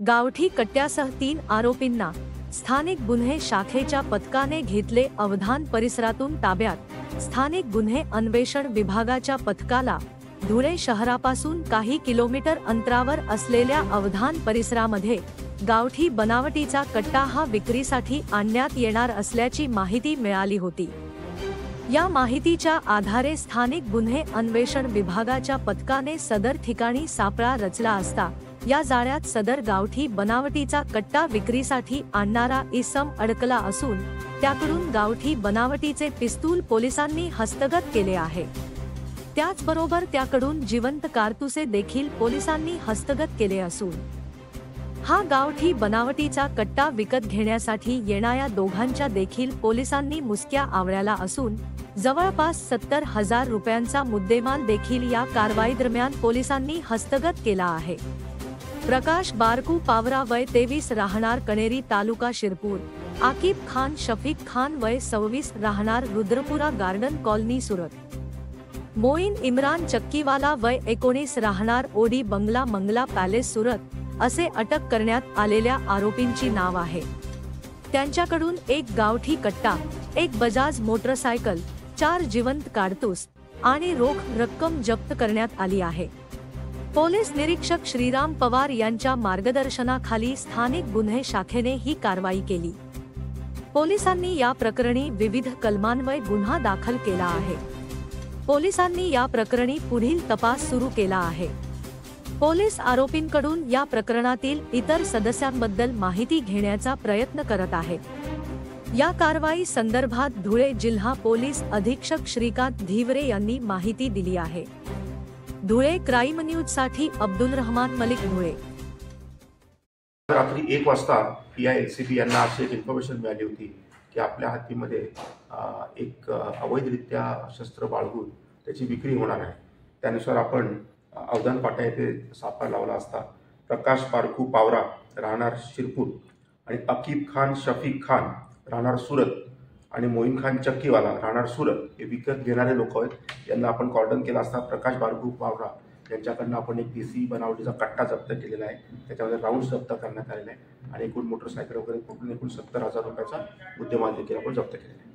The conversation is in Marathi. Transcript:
गावठी कट्ट्यासह 3 आरोपींना स्थानिक गुन्हे शाखेच्या पथकाने घेतले अवधान परिसरातून ताब्यात। स्थानिक गुन्हे अन्वेषण विभागाच्या पथकाला धुळे शहरापासून काही किलोमीटर अंतरावर असलेल्या अवधान परिसरामध्ये गावठी बनावटीचा कट्टा हा विक्रीसाठी आणण्यात येणार असल्याची माहिती मिळाली होती। या माहितीच्या आधारे स्थानिक गुन्हे अन्वेषण विभागाच्या पथकाने सदर ठिकाणी सापळा रचला असता या जाळ्यात सदर गावठी बनावटीचा कट्टा विक्रीसाठी आणणारा इसम अडकला असून त्याकडून गावठी बनावटीचे पिस्तूल पोलिसांनी हस्तगत केले आहे। त्याचबरोबर त्याकडून जिवंत कारतुसे देखील पोलिसांनी हस्तगत केले असून हा गावठी बनावटीचा कट्टा विकत घेण्यासाठी येणाऱ्या दोघांच्या देखील पोलिसांनी मुसक्या आवळल्या असून जवळपास 70,000 रुपयांचा मुद्देमाल देखील या कारवाई दरम्यान पोलिसांनी हस्तगत केला आहे। प्रकाश बारकू पावरा वय 23 राहणार कणेरी तालुका शिरपूर, आकिब खान शफीक खान वय 26 राहणार रुद्रपुरा गार्डन कॉलनी सुरत, मोईन इम्रान चक्कीवाला वय 19 राहणार ओडी बंगला मंगला पॅलेस सुरत असे अटक करण्यात आलेल्या आरोपींची नाव आहे। त्यांच्याकडून एक गावठी कट्टा, एक बजाज मोटरसायकल, 4 जिवंत कारतूस आणि रोख रक्कम जप्त करण्यात आली आहे। पोलीस निरीक्षक श्रीराम पवार यांच्या मार्गदर्शनाखाली स्थानिक गुन्हे शाखेने ही कारवाई केली। पोलिसांनी या प्रकरणी विविध कलमान्वये गुन्हा दाखल केला आहे। पोलिसांनी या प्रकरणी पुढील तपास सुरू केला आहे। पोलीस आरोपींकडून या प्रकरणातील इतर सदस्यांबद्दल माहिती घेण्याचा प्रयत्न करत आहेत। या कारवाई संदर्भात धुळे जिल्हा पोलीस अधीक्षक श्रीकांत धीवरे यांनी माहिती दिली आहे। धुळे क्राईम न्यूज साठी अब्दुल रहमान मलिक, धुळे। रात्री 1 वाजता PI-LCB यांना अशी एक इन्फॉर्मेशन मिळाली होती की आपल्या हद्दीमध्ये एक अवैधरित्या शस्त्र बाळगून त्याची विक्री होणार आहे। त्यानुसार आपण अवधान फाटा येथे सापळा लावला असता प्रकाश बारकू पावरा राहणार शिरपूर आणि अकीब खान शफीक खान राहणार सुरत आणि मोईन खान चक्कीवाला राहणार सुरत हे विकत घेणारे लोक आहेत। यांना आपण कॉर्डन केला असता प्रकाश बारकू पावरा यांच्याकडनं आपण एक देसी बनावटीचा कट्टा जप्त केलेला आहे। त्याच्यामध्ये राऊंड जप्त करण्यात आलेला आहे आणि एकूण मोटरसायकल वगैरे एकूण 70,000 रुपयाचा मुद्देमाल देखील आपण जप्त केलेला आहे।